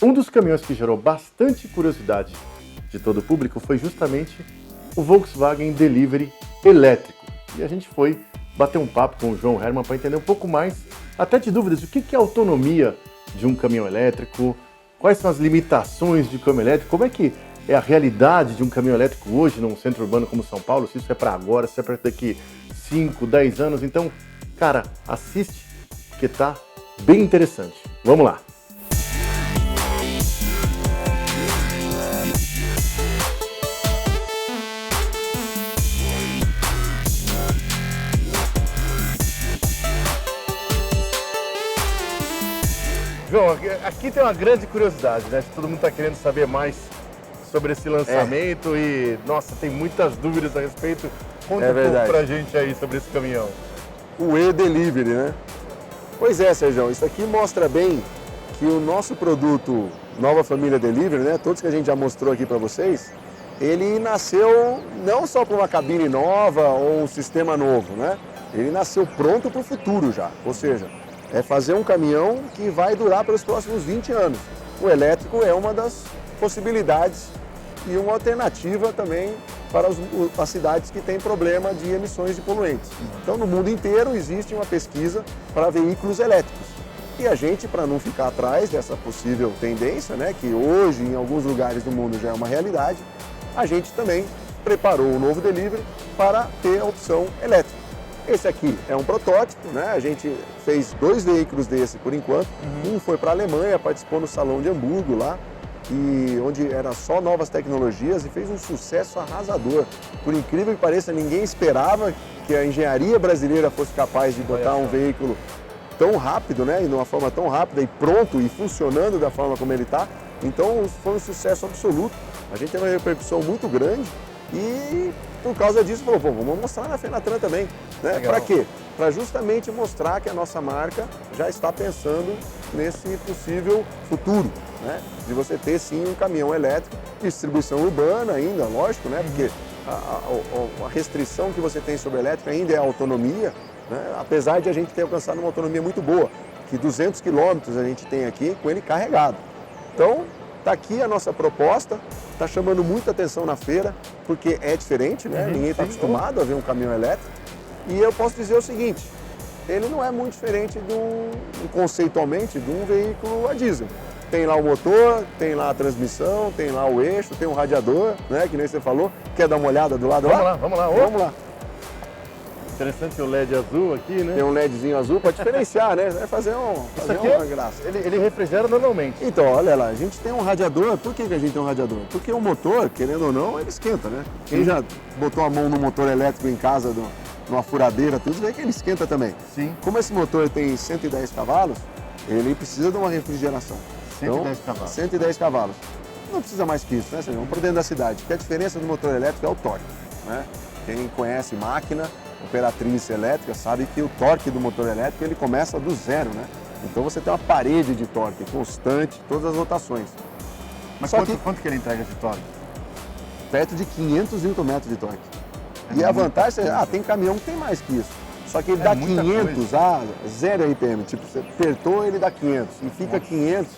Um dos caminhões que gerou bastante curiosidade de todo o público foi justamente o Volkswagen Delivery elétrico. E a gente foi bater um papo com o João Herman para entender um pouco mais, até de dúvidas, o que é a autonomia de um caminhão elétrico, quais são as limitações de um caminhão elétrico, como é que é a realidade de um caminhão elétrico hoje num centro urbano como São Paulo, se isso é para agora, se é para daqui 5, 10 anos. Então, cara, assiste que tá bem interessante. Vamos lá! João, aqui tem uma grande curiosidade, né? Todo mundo está querendo saber mais sobre esse lançamento e, nossa, tem muitas dúvidas a respeito. Conta um pouco pra gente aí sobre esse caminhão. O E-Delivery, né? Pois é, Sérgio, isso aqui mostra bem que o nosso produto Nova Família Delivery, né? Todos que a gente já mostrou aqui para vocês, ele nasceu não só para uma cabine nova ou um sistema novo, né? Ele nasceu pronto para o futuro já, ou seja, é fazer um caminhão que vai durar pelos próximos 20 anos. O elétrico é uma das possibilidades e uma alternativa também para as cidades que têm problema de emissões de poluentes. Então, no mundo inteiro existe uma pesquisa para veículos elétricos. E a gente, para não ficar atrás dessa possível tendência, né, que hoje em alguns lugares do mundo já é uma realidade, a gente também preparou o novo Delivery para ter a opção elétrica. Esse aqui é um protótipo, né? A gente fez 2 veículos desse por enquanto. Um foi para a Alemanha, participou no Salão de Hamburgo lá, e onde era só novas tecnologias e fez um sucesso arrasador. Por incrível que pareça, ninguém esperava que a engenharia brasileira fosse capaz de botar um veículo tão rápido, né? E de uma forma tão rápida e pronto e funcionando da forma como ele está. Então foi um sucesso absoluto. A gente teve uma repercussão muito grande e por causa disso falou, pô, vamos mostrar na Fenatran também. Né? Para quê? Para justamente mostrar que a nossa marca já está pensando nesse possível futuro, né? De você ter sim um caminhão elétrico, distribuição urbana ainda, lógico, né? Porque a restrição que você tem sobre o elétrico ainda é a autonomia, né? Apesar de a gente ter alcançado uma autonomia muito boa, que 200 quilômetros a gente tem aqui com ele carregado. Então, está aqui a nossa proposta, está chamando muita atenção na feira, porque é diferente, né? Ninguém está acostumado a ver um caminhão elétrico. E eu posso dizer o seguinte, ele não é muito diferente conceitualmente de um veículo a diesel. Tem lá o motor, tem lá a transmissão, tem lá o eixo, tem um radiador, né? Que nem você falou. Quer dar uma olhada do lado lá? Vamos lá. Vamos lá. Interessante o LED azul aqui, né? Tem um LEDzinho azul para diferenciar, né? Vai fazer uma graça. Ele refrigera normalmente. Então, olha lá, a gente tem um radiador. Por que a gente tem um radiador? Porque o motor, querendo ou não, ele esquenta, né? Quem já botou a mão no motor elétrico em casa, numa furadeira, tudo, vê que ele esquenta também. Sim. Como esse motor tem 110 cavalos, ele precisa de uma refrigeração. 110 cavalos. 110 cavalos. Não precisa mais que isso, né? Vamos para dentro da cidade. Porque a diferença do motor elétrico é o torque, né? Quem conhece máquina, operatriz elétrica, sabe que o torque do motor elétrico ele começa do zero, né? Então você tem uma parede de torque constante, todas as rotações. Mas quanto que ele entrega de torque? Perto de 500 Nm de torque. E a vantagem é, tem caminhão que tem mais que isso. Só que ele dá 500 a 0 RPM. Tipo, você apertou, ele dá 500. E fica 500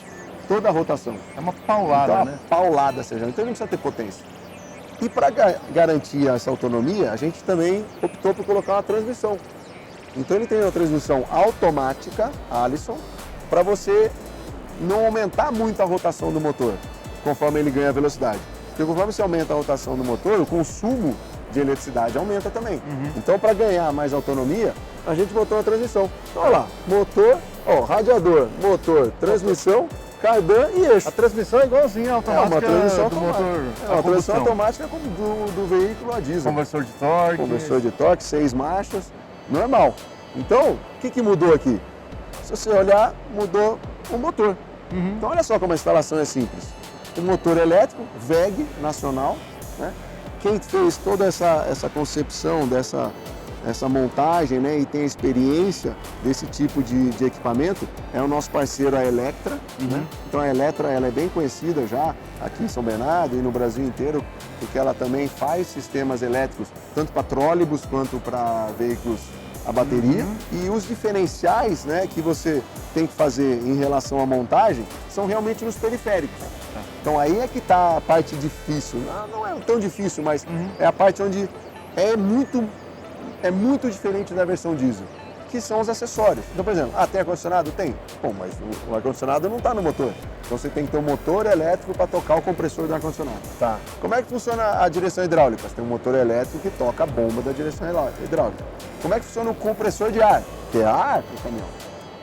toda a rotação. É uma paulada, então, né? Uma paulada, seja. Então ele não precisa ter potência. E para garantir essa autonomia, a gente também optou por colocar uma transmissão. Então ele tem uma transmissão automática, Allison, para você não aumentar muito a rotação do motor, conforme ele ganha velocidade. Porque conforme você aumenta a rotação do motor, o consumo de eletricidade aumenta também. Então, para ganhar mais autonomia, a gente botou uma transmissão. Então, olha lá, motor, radiador, motor, transmissão, cardan e eixo. A transmissão é igualzinha a automática uma transmissão do automática. motor. Uma transmissão automática do veículo a diesel. Conversor de torque. Conversor de torque, 6 marchas, normal. Então, o que mudou aqui? Se você olhar, mudou o motor. Então, olha só como a instalação é simples. O motor elétrico, WEG nacional, né? Quem fez toda essa concepção essa montagem, né, e tem a experiência desse tipo de equipamento é o nosso parceiro, a Electra. Né? Então a Electra ela é bem conhecida já aqui em São Bernardo e no Brasil inteiro, porque ela também faz sistemas elétricos, tanto para trólebus quanto para veículos a bateria e os diferenciais, né, que você tem que fazer em relação à montagem são realmente nos periféricos. Então aí é que está a parte difícil. Não é tão difícil, mas é a parte onde é muito diferente da versão diesel, que são os acessórios. Então, por exemplo, tem ar-condicionado? Tem. Bom, mas o ar-condicionado não está no motor. Então você tem que ter um motor elétrico para tocar o compressor do ar-condicionado. Tá. Como é que funciona a direção hidráulica? Você tem um motor elétrico que toca a bomba da direção hidráulica. Como é que funciona o compressor de ar? Que é ar do caminhão.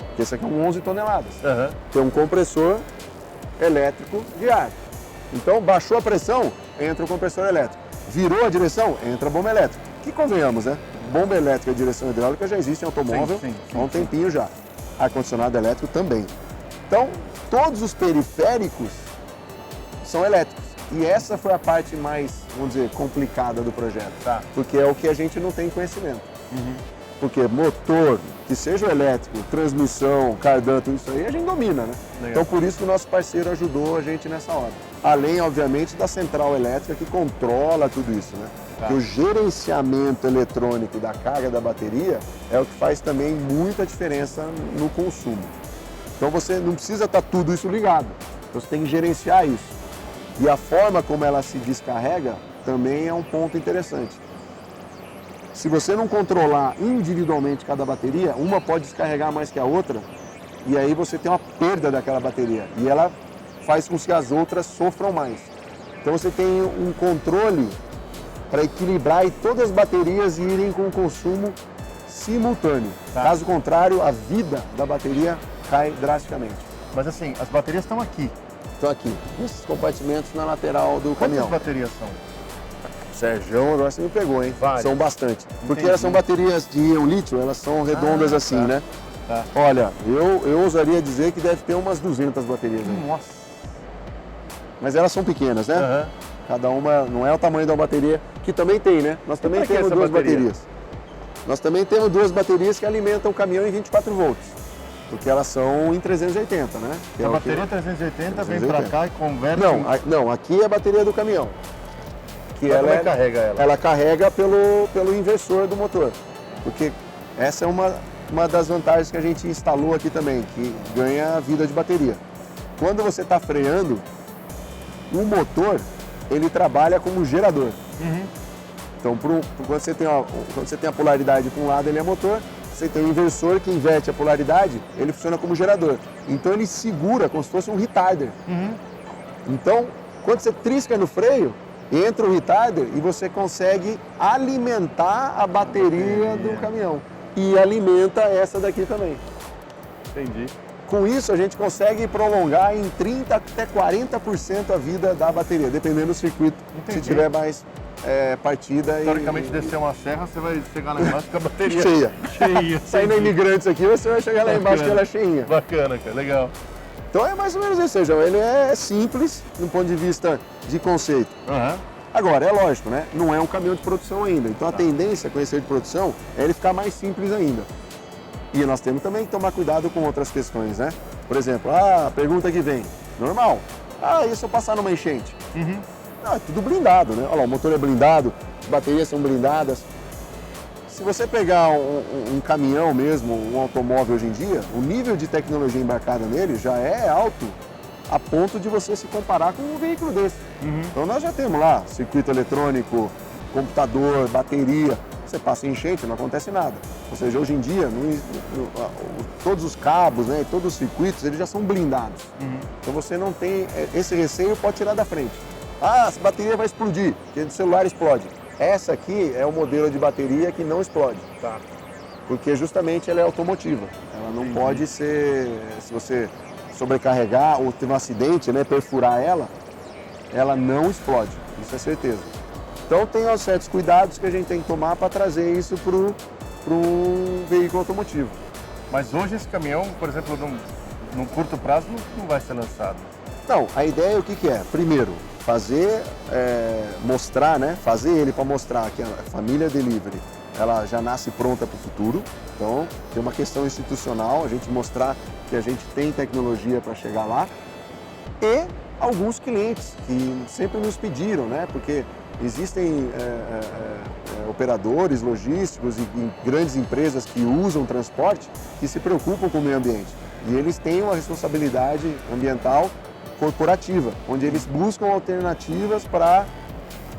Porque esse aqui é um 11 toneladas. Tem um compressor elétrico de ar. Então, baixou a pressão, entra o compressor elétrico. Virou a direção, entra a bomba elétrica. Que convenhamos, né? Bomba elétrica e direção hidráulica já existe em automóvel há um tempinho já. Ar-condicionado elétrico também. Então, todos os periféricos são elétricos. E essa foi a parte mais, vamos dizer, complicada do projeto. Tá. Porque é o que a gente não tem conhecimento. Porque motor, que seja o elétrico, transmissão, cardan, tudo isso aí, a gente domina, né? Legal. Então, por isso que o nosso parceiro ajudou a gente nessa hora. Além, obviamente, da central elétrica que controla tudo isso, né? Tá. Que o gerenciamento eletrônico da carga da bateria é o que faz também muita diferença no consumo. Então, você não precisa estar tudo isso ligado. Então, você tem que gerenciar isso. E a forma como ela se descarrega também é um ponto interessante. Se você não controlar individualmente cada bateria, uma pode descarregar mais que a outra, e aí você tem uma perda daquela bateria. E ela faz com que as outras sofram mais. Então você tem um controle para equilibrar e todas as baterias irem com o consumo simultâneo. Tá. Caso contrário, a vida da bateria cai drasticamente. Mas assim, as baterias estão aqui. Então aqui, nesses compartimentos na lateral do caminhão. Quantas baterias são? Sérgio, agora você me pegou, hein? Várias. São bastante. Porque Entendi. elas são baterias de íon lítio, elas são redondas assim, tá. né? Tá. Olha, eu ousaria dizer que deve ter umas 200 baterias aí. Nossa. Mas elas são pequenas, né? Aham. Cada uma não é o tamanho da bateria, que também tem, né? Nós também pra que temos essa duas bateria? baterias. Nós também temos duas baterias que alimentam o caminhão em 24 volts. Porque elas são em 380, né? Que é A o que- bateria 380 vem 380. pra cá e converte. Não, aqui é a bateria do caminhão. Que Mas ela como é que carrega ela? Ela carrega pelo inversor do motor. Porque essa é uma das vantagens que a gente instalou aqui também, que ganha a vida de bateria. Quando você está freando, o motor ele trabalha como gerador. Então, quando você tem a polaridade para um lado, ele é motor. Você tem o inversor que inverte a polaridade, ele funciona como gerador. Então, ele segura como se fosse um retarder. Então, quando você trisca no freio, entra o retarder e você consegue alimentar a bateria do caminhão. E alimenta essa daqui também. Entendi. Com isso, a gente consegue prolongar em 30% até 40% a vida da bateria, dependendo do circuito, Entendi. se tiver mais partida. Teoricamente, descer uma serra, você vai chegar lá embaixo com a bateria Cheia. cheia. Saindo imigrantes aqui, você vai chegar lá embaixo com ela cheinha. Bacana, cara. Legal. Então é mais ou menos isso, Sérgio. Ele é simples, do ponto de vista de conceito. Aham. Agora, é lógico, né? Não é um caminhão de produção ainda. Então a tendência com esse de produção é ele ficar mais simples ainda. E nós temos também que tomar cuidado com outras questões, né? Por exemplo, a pergunta que vem, normal. E se eu passar numa enchente? Não, é tudo blindado, né? Olha lá, o motor é blindado, as baterias são blindadas. Se você pegar um caminhão mesmo, um automóvel hoje em dia, o nível de tecnologia embarcada nele já é alto a ponto de você se comparar com um veículo desse. Então nós já temos lá circuito eletrônico, computador, bateria. Você passa em enchente, não acontece nada. Ou seja, hoje em dia, todos os cabos, né, e todos os circuitos, eles já são blindados. Então você não tem esse receio, pode tirar da frente. Essa bateria vai explodir, porque o celular explode. Essa aqui é o modelo de bateria que não explode. Tá. Porque justamente ela é automotiva. Ela não pode ser, se você sobrecarregar ou ter um acidente, né, perfurar ela não explode. Isso é certeza. Então tem certos cuidados que a gente tem que tomar para trazer isso para um veículo automotivo. Mas hoje esse caminhão, por exemplo, num curto prazo, não vai ser lançado. Não, a ideia é o que é? Primeiro, fazer, mostrar, né? Fazer ele para mostrar que a família Delivery, ela já nasce pronta para o futuro. Então, tem uma questão institucional, a gente mostrar que a gente tem tecnologia para chegar lá. E alguns clientes que sempre nos pediram, né? Porque existem operadores logísticos e grandes empresas que usam transporte que se preocupam com o meio ambiente. E eles têm uma responsabilidade ambiental corporativa, onde eles buscam alternativas para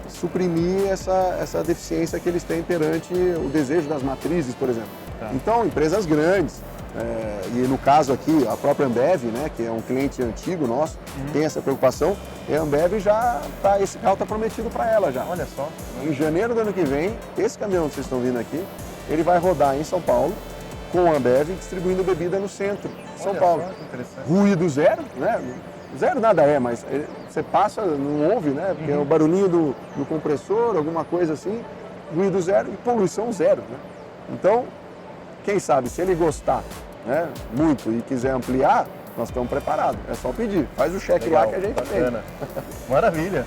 suprimir essa deficiência que eles têm perante o desejo das matrizes, por exemplo. Tá. Então, empresas grandes, e no caso aqui, a própria Ambev, né, que é um cliente antigo nosso, tem essa preocupação, e a Ambev já tá, esse carro está prometido para ela já. Olha só. Em janeiro do ano que vem, esse caminhão que vocês estão vendo aqui, ele vai rodar em São Paulo com a Ambev distribuindo bebida no centro de São Olha Paulo. só, que interessante. Ruído zero, né? Zero nada é, mas você passa, não ouve, né? Porque é o barulhinho do compressor, alguma coisa assim, ruído zero e poluição zero, né? Então, quem sabe, se ele gostar, né, muito e quiser ampliar, nós estamos preparados. É só pedir. Faz o cheque lá que a gente tem. Bacana. Maravilha.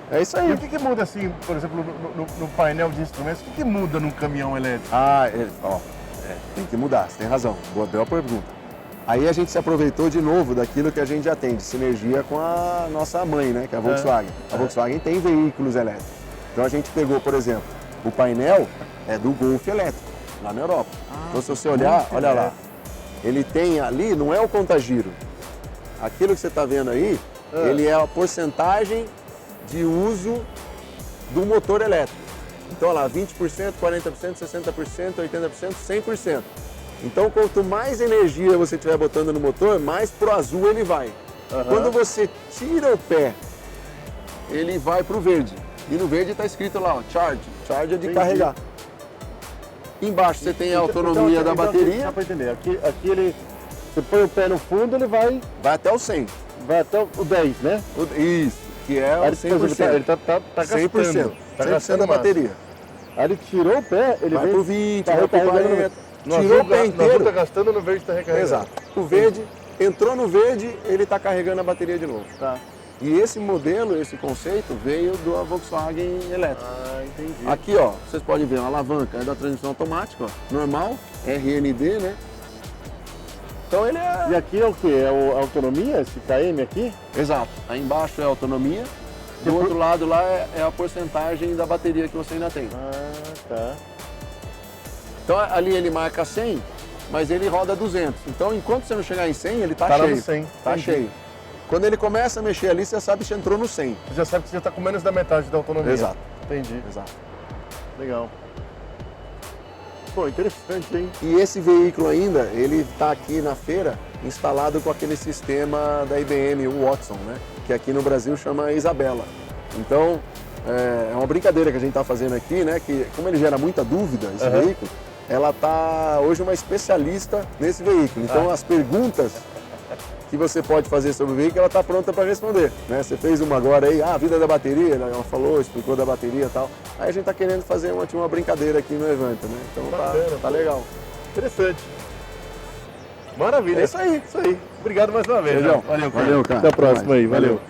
É isso E aí. o que muda assim, por exemplo, no painel de instrumentos, o que muda num caminhão elétrico? Tem que mudar, você tem razão. Boa pergunta. Aí a gente se aproveitou de novo daquilo que a gente já tem, de sinergia com a nossa mãe, né, que é a Volkswagen. A Volkswagen tem veículos elétricos. Então a gente pegou, por exemplo, o painel é do Golf elétrico, lá na Europa. Então se você olhar, olha lá, ele tem ali, não é o contagiro. Aquilo que você está vendo aí, ele é a porcentagem de uso do motor elétrico. Então, olha lá, 20%, 40%, 60%, 80%, 100%. Então, quanto mais energia você estiver botando no motor, mais pro azul ele vai. Quando você tira o pé, ele vai pro verde. E no verde está escrito lá, ó, charge. Charge é de carregar. Embaixo você tem a autonomia da bateria. Só para entender, aqui ele, você põe o pé no fundo, ele vai Vai até o 100. até o 10, né? Isso, que é o Aí, 100%. ele tá gastando. 100%. Tá 100% gastando da massa. bateria. Aí ele tirou o pé, ele Vai vem pro 20, tá vai pro recarregando 40. no Tirou azul, o pé no azul tá inteiro. gastando, no verde tá recarregando. Exato. O verde, entrou no verde, ele está carregando a bateria de novo. Tá. E esse modelo, esse conceito, veio da Volkswagen elétrica. Ah, entendi. Aqui, ó, vocês podem ver, a alavanca é da transmissão automática, ó, normal, RND, né? Então ele é... E aqui é o que? É a autonomia, esse KM aqui? Exato. Aí embaixo é a autonomia, do outro lado lá é a porcentagem da bateria que você ainda tem. Ah, tá. Então ali ele marca 100, mas ele roda 200. Então enquanto você não chegar em 100, ele tá Tá lá cheio. no 100. Tá Entendi. cheio. Quando ele começa a mexer ali, você sabe que você entrou no 100. Você já sabe que você já tá com menos da metade da autonomia. Exato. Entendi. Exato. Legal. Pô, interessante, hein? E esse veículo ainda, ele está aqui na feira instalado com aquele sistema da IBM, o Watson, né? Que aqui no Brasil chama Isabela. Então, é uma brincadeira que a gente está fazendo aqui, né? Que como ele gera muita dúvida, esse veículo, ela está hoje uma especialista nesse veículo. Então, as perguntas que você pode fazer sobre o veículo, ela está pronta para responder, né? Você fez uma agora aí, a vida da bateria, ela falou, explicou da bateria e tal. Aí a gente está querendo fazer uma brincadeira aqui no evento, né? Então Bacana, tá legal. Interessante. Maravilha. É isso aí. Isso aí. Obrigado mais uma vez. Beijão. Valeu, cara. Valeu, cara. Até a próxima Até mais. aí. Valeu.